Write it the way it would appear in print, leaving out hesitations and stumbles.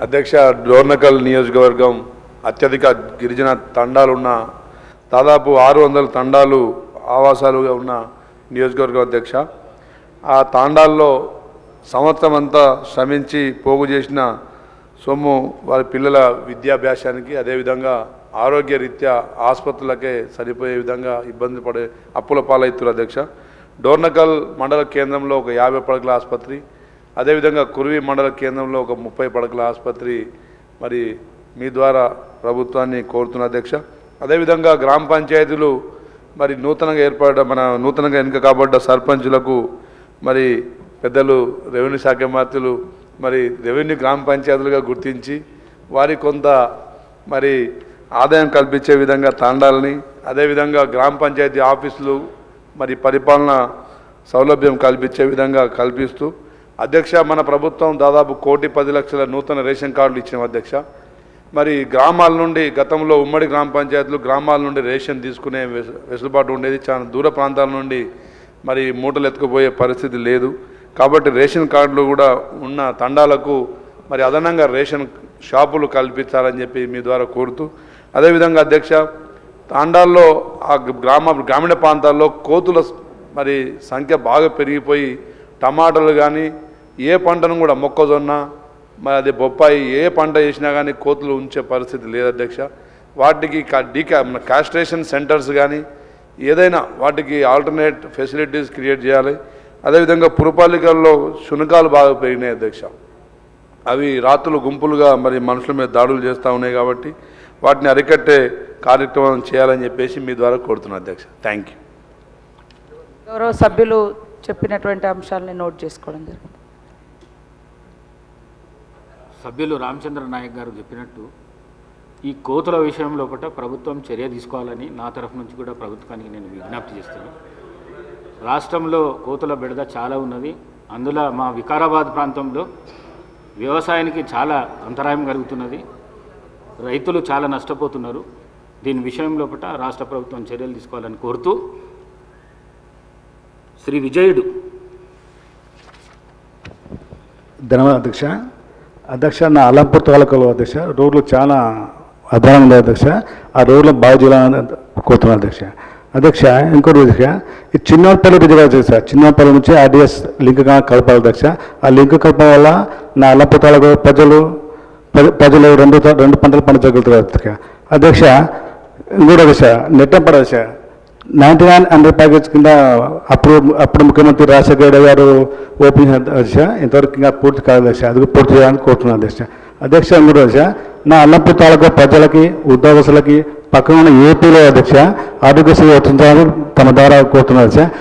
అధ్యక్ష, డోర్నకల్ నియోజకవర్గం అత్యధిక గిరిజన తండాలున్న దాదాపు 600 తండాలు ఆవాసాలుగా ఉన్న నియోజకవర్గం అధ్యక్ష. ఆ తాండాల్లో సంవత్సరం అంతా శ్రమించి పోగు చేసిన సొమ్ము వారి పిల్లల విద్యాభ్యాసానికి, అదేవిధంగా ఆరోగ్య రీత్యా ఆసుపత్రులకే సరిపోయే విధంగా ఇబ్బంది పడే అప్పుల పాలవుతారు అధ్యక్ష. డోర్నకల్ మండల కేంద్రంలో ఒక 50 పడకల ఆసుపత్రి, అదేవిధంగా కుర్వి మండల కేంద్రంలో ఒక 30 పడకల ఆసుపత్రి మరి మీ ద్వారా ప్రభుత్వాన్ని కోరుతున్న అధ్యక్ష. అదేవిధంగా గ్రామ పంచాయతీలు మరి నూతనంగా ఎన్నిక కాబడ్డ సర్పంచులకు మరి పెద్దలు రెవెన్యూ శాఖ మంత్రులు మరి రెవెన్యూ గ్రామ పంచాయతీలుగా గుర్తించి వారి కొంత మరి ఆదాయం కల్పించే విధంగా తాండాలని, అదేవిధంగా గ్రామ పంచాయతీ ఆఫీసులు మరి పరిపాలన సౌలభ్యం కల్పించే విధంగా కల్పిస్తూ అధ్యక్ష, మన ప్రభుత్వం దాదాపు 1,10,00,000 నూతన రేషన్ కార్డులు ఇచ్చిన అధ్యక్ష. మరి గ్రామాల నుండి గతంలో ఉమ్మడి గ్రామ పంచాయతీలు గ్రామాల నుండి రేషన్ తీసుకునే వెసులుబాటు ఉండేది. చాలా దూర ప్రాంతాల నుండి మరి మూటలు ఎత్తుకుపోయే పరిస్థితి లేదు. కాబట్టి రేషన్ కార్డులు కూడా ఉన్న తండాలకు మరి అదనంగా రేషన్ షాపులు కల్పించాలని చెప్పి మీ ద్వారా కోరుతూ, అదేవిధంగా అధ్యక్ష, తాండాల్లో ఆ గ్రామీణ ప్రాంతాల్లో కోతుల మరి సంఖ్య బాగా పెరిగిపోయి టమాటాలు కానీ ఏ పంటను కూడా మొక్కజొన్న మరి అది బొప్పాయి ఏ పంట చేసినా కానీ కోతులు ఉంచే పరిస్థితి లేదు అధ్యక్ష. వాటికి కాస్ట్రేషన్ సెంటర్స్ కానీ ఏదైనా వాటికి ఆల్టర్నేట్ ఫెసిలిటీస్ క్రియేట్ చేయాలి. అదేవిధంగా పురపాలికల్లో శునకాలు బాగా పెరిగినాయి అధ్యక్ష. అవి రాత్రులు గుంపులుగా మరి మనుషుల మీద దాడులు చేస్తూ ఉన్నాయి. కాబట్టి వాటిని అరికట్టే కార్యక్రమం చేయాలని చెప్పేసి మీ ద్వారా కోరుతున్నాను అధ్యక్ష. Thank you. గౌరవ సభ్యులు చెప్పినటువంటి అంశాలని నోట్ చేసుకోవడం జరిగింది. సభ్యులు రామచంద్ర నాయక్ గారు చెప్పినట్టు ఈ కోతుల విషయంలో కూడా ప్రభుత్వం చర్య తీసుకోవాలని నా తరఫు నుంచి కూడా ప్రభుత్వానికి నేను విజ్ఞప్తి చేస్తాను. రాష్ట్రంలో కోతుల బెడద చాలా ఉన్నది. అందులో మా వికారాబాద్ ప్రాంతంలో వ్యవసాయానికి చాలా అంతరాయం కలుగుతున్నది. రైతులు చాలా నష్టపోతున్నారు. దీని విషయంలో కూడా రాష్ట్ర ప్రభుత్వం చర్యలు తీసుకోవాలని కోరుతూ శ్రీ విజయుడు. ధన్యవాదాలు అధ్యక్ష. అధ్యక్ష, నా అల్లంపూర్ తాలూకాలో అధ్యక్ష రోడ్లు చాలా అధ్వానం ఉంది అధ్యక్ష. ఆ రోడ్లు బాగు చేయాలని కోరుతున్నాను అధ్యక్ష. అధ్యక్ష, ఇంకోటి అధ్యక్ష, ఈ చిన్నపల్లి బ్రిడ్జ్ అధ్యక్ష, చిన్నపల్లి నుంచి ఆర్డీఎస్ లింక్ కలపాలి అధ్యక్ష. ఆ లింక్ కలపడం వల్ల నా అల్లంపూర్ తాలూకా ప్రజలు రెండు పంటలు పండించగలుగుతారు అధ్యక్ష. అధ్యక్ష, ఇంకోటి అధ్యక్ష, నెట్టంపడ అధ్యక్ష 99 ప్యాకేజ్ కింద అప్పుడు ముఖ్యమంత్రి రాజశేఖర గారు ఓపెన్ అధ్యక్ష, ఇంతవరకు ఇంకా పూర్తి కాదు అధ్యక్ష. అది పూర్తి చేయాలని కోరుతున్నాను అధ్యక్ష. అధ్యక్ష, ఇంకోటి అధ్యక్ష, నా అల్లంపూర్ తాలూకా ప్రజలకి ఉద్యోగస్తులకి పక్కన ఉన్న ఏపీలో అధ్యక్ష ఆరోగ్యశ్రీ వర్తించాలని తమ ద్వారా కోరుతున్నారు అధ్యక్ష.